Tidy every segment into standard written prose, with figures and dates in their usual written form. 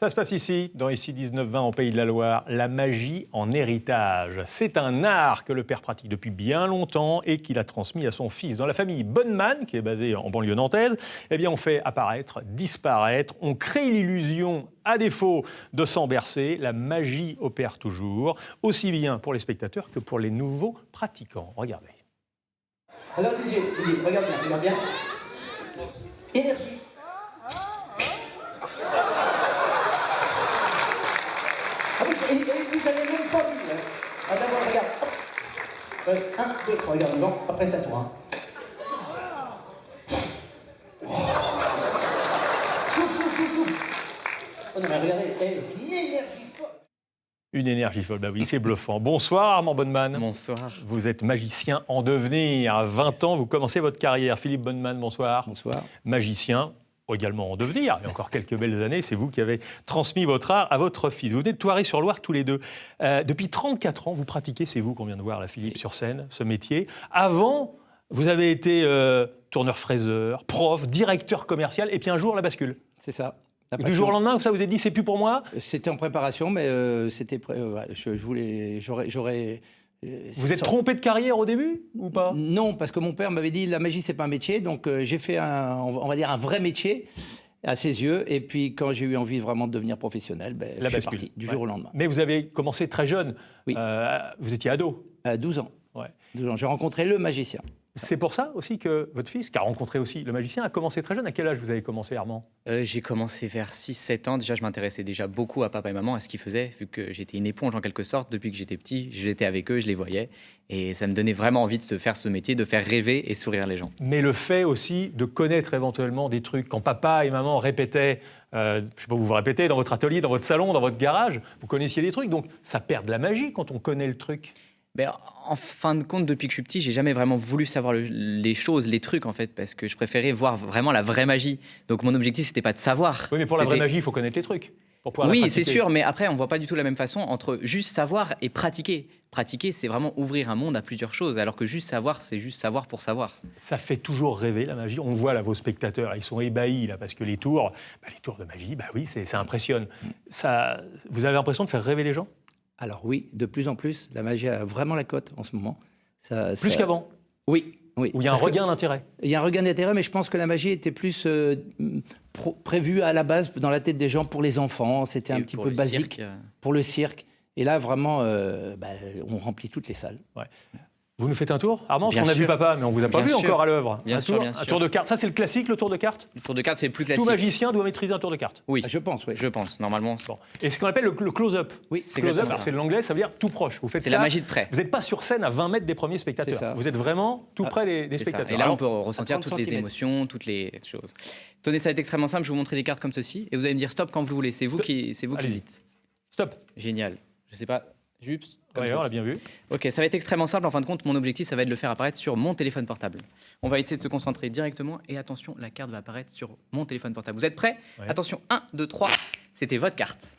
Ça se passe ici, dans Ici 19-20 en Pays de la Loire, la magie en héritage. C'est un art que le père pratique depuis bien longtemps et qu'il a transmis à son fils. Dans la famille Bonnemann, qui est basée en banlieue nantaise, eh bien on fait apparaître, disparaître, on crée l'illusion, à défaut de s'en bercer. La magie opère toujours, aussi bien pour les spectateurs que pour les nouveaux pratiquants. Regardez. Alors Didier, regarde bien. Énergie. Ah oui, et vous avez même pas vu. Ah d'abord, regarde. 1, 2, 3, regarde devant, après ça tourne. Souffle. Oh non mais regardez, une énergie folle. Une énergie folle, bah oui, c'est bluffant. Bonsoir Armand Bonnemann. Bonsoir. Vous êtes magicien en devenir. À 20 ans, vous commencez votre carrière. Philippe Bonnemann, bonsoir. Bonsoir. Magicien, également en devenir. Il y a encore quelques belles années, c'est vous qui avez transmis votre art à votre fils. Vous venez de Thoiry-sur-Loire tous les deux. Depuis 34 ans, vous pratiquez, c'est vous qu'on vient de voir, là, Philippe, sur scène, ce métier. Avant, vous avez été tourneur-fraiseur, prof, directeur commercial, et puis un jour, la bascule. C'est ça. Et du jour au lendemain, ça vous êtes dit, c'est plus pour moi? C'était en préparation, mais c'était je voulais, j'aurais. Vous êtes trompé de carrière au début ou pas? Non, parce que mon père m'avait dit la magie c'est pas un métier, donc j'ai fait on va dire un vrai métier à ses yeux. Et puis quand j'ai eu envie vraiment de devenir professionnel, je suis parti du jour au lendemain. Mais vous avez commencé très jeune. Oui. Vous étiez ado. À 12 ans. Ouais. 12 ans. J'ai rencontré le magicien. C'est pour ça aussi que votre fils, qui a rencontré aussi le magicien, a commencé très jeune. À quel âge vous avez commencé, Armand? J'ai commencé vers 6-7 ans. Déjà, je m'intéressais déjà beaucoup à papa et maman, à ce qu'ils faisaient, vu que j'étais une éponge en quelque sorte. Depuis que j'étais petit, j'étais avec eux, je les voyais. Et ça me donnait vraiment envie de faire ce métier, de faire rêver et sourire les gens. Mais le fait aussi de connaître éventuellement des trucs, quand papa et maman répétaient, je ne sais pas, vous répétez dans votre atelier, dans votre salon, dans votre garage, vous connaissiez des trucs. Donc ça perd de la magie quand on connaît le truc. Ben, en fin de compte, depuis que je suis petit, j'ai jamais vraiment voulu savoir les choses, les trucs en fait, parce que je préférais voir vraiment la vraie magie. Donc mon objectif, c'était pas de savoir. Oui, mais pour la vraie magie, il faut connaître les trucs. Pour pouvoir la oui, pratiquer. c'est sûr, mais après, on voit pas du tout la même façon entre juste savoir et pratiquer. Pratiquer, c'est vraiment ouvrir un monde à plusieurs choses, alors que juste savoir, c'est juste savoir pour savoir. Ça fait toujours rêver, la magie. On voit là, vos spectateurs, ils sont ébahis, là, parce que les tours de magie, oui, ça impressionne. Ça, vous avez l'impression de faire rêver les gens? Alors oui, de plus en plus, la magie a vraiment la cote en ce moment. Plus qu'avant? Oui. Où il y a un regain d'intérêt. Il y a un regain d'intérêt, mais je pense que la magie était plus prévue à la base dans la tête des gens pour les enfants. C'était un petit peu basique pour le cirque. Et là, vraiment, on remplit toutes les salles. Ouais. Vous nous faites un tour, Armand? Bien Parce qu'on a sûr. vu papa, mais on ne vous a pas Bien vu sûr. encore à l'œuvre. Bien sûr. Un tour de cartes. Ça, c'est le classique, le tour de cartes? Le tour de cartes, c'est le plus classique. Tout magicien doit maîtriser un tour de cartes. Oui, Je pense, oui. je pense, normalement. Bon. Et ce qu'on appelle le close-up. Oui, c'est Close-up, exactement ça. c'est l'anglais, ça veut dire tout proche. Vous faites C'est ça, la magie de près. Vous n'êtes pas sur scène à 20 mètres des premiers spectateurs. C'est ça. Vous êtes vraiment tout près des C'est ça. spectateurs. Et là, Alors, on peut ressentir 30 toutes les centimètres. émotions, toutes les choses. Tenez, ça va être extrêmement simple. Je vais vous montrer des cartes comme ceci, et vous allez me dire stop quand vous voulez. C'est vous qui Allez-y. dites. Stop. Génial. Je sais pas. Juste. Comme Ouais, ça. on l'a bien vu. Ok, ça va être extrêmement simple. En fin de compte, mon objectif, ça va être de le faire apparaître sur mon téléphone portable. On va essayer de se concentrer directement. Et attention, la carte va apparaître sur mon téléphone portable. Vous êtes prêts? Ouais. Attention, 1, 2, 3. C'était votre carte.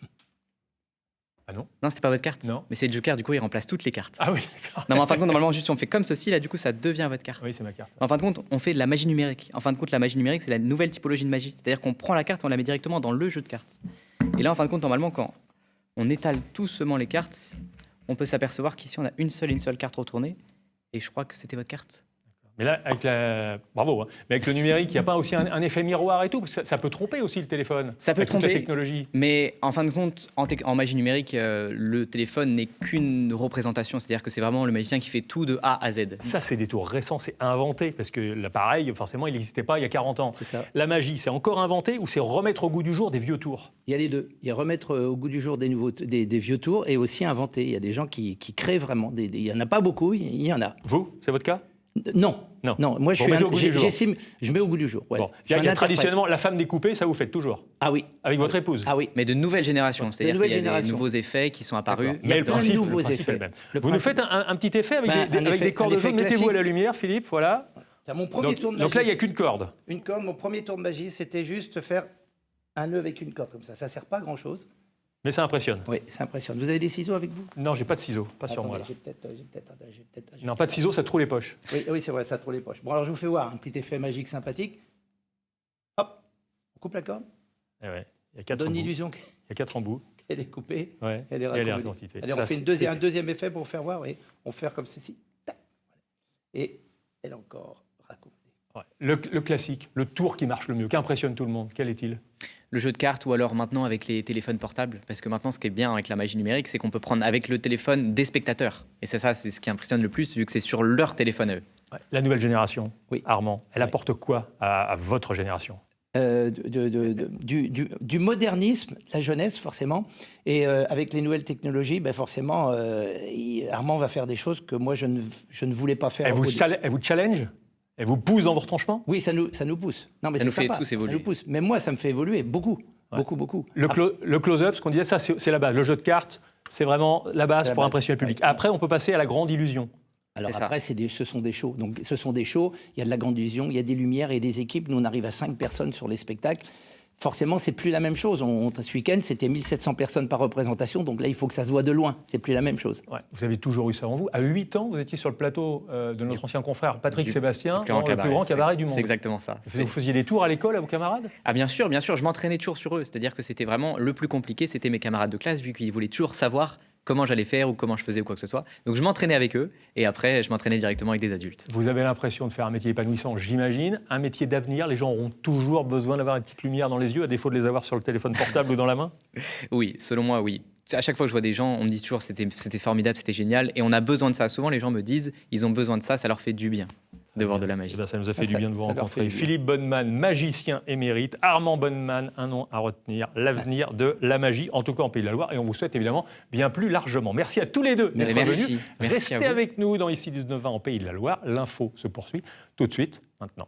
Ah non? Non, c'était pas votre carte. Non. Mais c'est Joker, du coup, il remplace toutes les cartes. Ah oui, d'accord. Non, mais en fin de compte, normalement, juste on fait comme ceci, là, du coup, ça devient votre carte. Oui, c'est ma carte. En fin de compte, on fait de la magie numérique. En fin de compte, la magie numérique, c'est la nouvelle typologie de magie. C'est-à-dire qu'on prend la carte et on la met directement dans le jeu de cartes. Et là, en fin de compte, normalement, quand on étale doucement les cartes, on peut s'apercevoir qu'ici, on a une seule carte retournée. Et je crois que c'était votre carte. Mais là, avec bravo, hein. Mais avec le numérique, il n'y a pas aussi un effet miroir et tout? Parce que ça peut tromper aussi le téléphone. Ça peut avec toute la tromper. technologie. Mais en fin de compte, en magie numérique, le téléphone n'est qu'une représentation. C'est-à-dire que c'est vraiment le magicien qui fait tout de A à Z. Ça, c'est des tours récents, c'est inventé. Parce que l'appareil, forcément, il n'existait pas il y a 40 ans. C'est ça. La magie, c'est encore inventé ou c'est remettre au goût du jour des vieux tours? Il y a les deux. Il y a remettre au goût du jour des vieux tours et aussi inventer. Il y a des gens qui créent vraiment. Il n'y en a pas beaucoup, il y en a. Vous, c'est votre cas? Non. Moi, je Vous mettez au goût du jour. je mets au goût du jour. Ouais. Bon. Je suis un Il y a interprète. traditionnellement la femme découpée, ça vous faites toujours? Ah oui. Avec votre épouse? Ah oui. Mais de nouvelles générations. C'est-à-dire qu'il y a des générations. nouveaux effets qui sont apparus. D'accord. Il y a Mais plein de nouveaux principe est effets. le même. Le Vous nous principe- faites un petit effet avec Un avec effet- des cordes un de jaune. effet Mettez-vous à la classique. lumière, Philippe, voilà. C'est mon premier tour de magie. Donc là, il n'y a qu'une corde. Une corde, mon premier tour de magie, c'était juste faire un nœud avec une corde comme ça. Ça ne sert pas à grand-chose. Mais ça impressionne. Oui, ça impressionne. Vous avez des ciseaux avec vous? Non, j'ai pas de ciseaux, pas sur Attendez, moi là. J'ai peut-être. Non, pas de ciseaux, ça trouve les poches. Oui, c'est vrai, ça trouve les poches. Bon, alors je vous fais voir un petit effet magique sympathique. Hop, on coupe la corde. Eh ouais. Il y a 4 donne embouts. l'illusion Il y a 4 embouts. qu'elle est coupée, Ouais. elle est Et elle est reconstituée. reconstituée. Allez, on Ça, fait c'est- un deuxième effet pour faire voir. Oui. On fait comme ceci. Tac. Et elle est encore raccordée. Ouais. Le classique, le tour qui marche le mieux, qui impressionne tout le monde, quel est-il? Le jeu de cartes ou alors maintenant avec les téléphones portables. Parce que maintenant, ce qui est bien avec la magie numérique, c'est qu'on peut prendre avec le téléphone des spectateurs. Et c'est ça, c'est ce qui impressionne le plus, vu que c'est sur leur téléphone à eux. Ouais. La nouvelle génération, Oui. Armand, elle Oui. apporte quoi à votre génération? Du modernisme, de la jeunesse forcément, et avec les nouvelles technologies, ben forcément, Armand va faire des choses que moi je ne voulais pas faire. Elle vous challenge? Elle vous pousse dans vos retranchements? Oui, ça nous pousse. Non, mais Ça nous c'est fait sympa, tous évoluer. Ça nous pousse. Mais moi, ça me fait évoluer beaucoup, Ouais. beaucoup. Le close-up, ce qu'on disait, ça c'est la base. Le jeu de cartes, c'est vraiment la base C'est la pour base. impressionner le public. Ouais. Après, on peut passer à la grande illusion. Alors C'est ça. après, ce sont des shows. Donc, ce sont des shows, il y a de la grande illusion, il y a des lumières et des équipes. Nous, on arrive à 5 personnes sur les spectacles. Forcément, c'est plus la même chose. Ce week-end, c'était 1700 personnes par représentation. Donc là, il faut que ça se voit de loin. C'est plus la même chose. Ouais. Vous avez toujours eu ça en vous. À 8 ans, vous étiez sur le plateau de notre ancien confrère Patrick Du Sébastien, plus dans le plus grand cabaret du monde. C'est exactement ça. Vous faisiez des tours à l'école à vos camarades? Ah bien sûr, je m'entraînais toujours sur eux. C'est-à-dire que c'était vraiment le plus compliqué, c'était mes camarades de classe, vu qu'ils voulaient toujours savoir comment j'allais faire ou comment je faisais ou quoi que ce soit. Donc je m'entraînais avec eux et après je m'entraînais directement avec des adultes. Vous avez l'impression de faire un métier épanouissant, j'imagine, un métier d'avenir. Les gens auront toujours besoin d'avoir une petite lumière dans les yeux, à défaut de les avoir sur le téléphone portable ou dans la main? Oui, selon moi, oui. À chaque fois que je vois des gens, on me dit toujours c'était formidable, c'était génial et on a besoin de ça. Souvent les gens me disent ils ont besoin de ça, ça leur fait du bien de voir de la magie. Eh bien, ça nous a fait Ça- du bien de vous ça leur rencontrer. fait du bien. Philippe Bonnemann, magicien émérite. Armand Bonnemann, un nom à retenir. L'avenir de la magie, en tout cas en Pays de la Loire. Et on vous souhaite évidemment bien plus largement. Merci à tous les deux d'être Merci. venus. Merci Restez à vous. avec nous dans Ici 19 ans en Pays de la Loire. L'info se poursuit tout de suite, maintenant.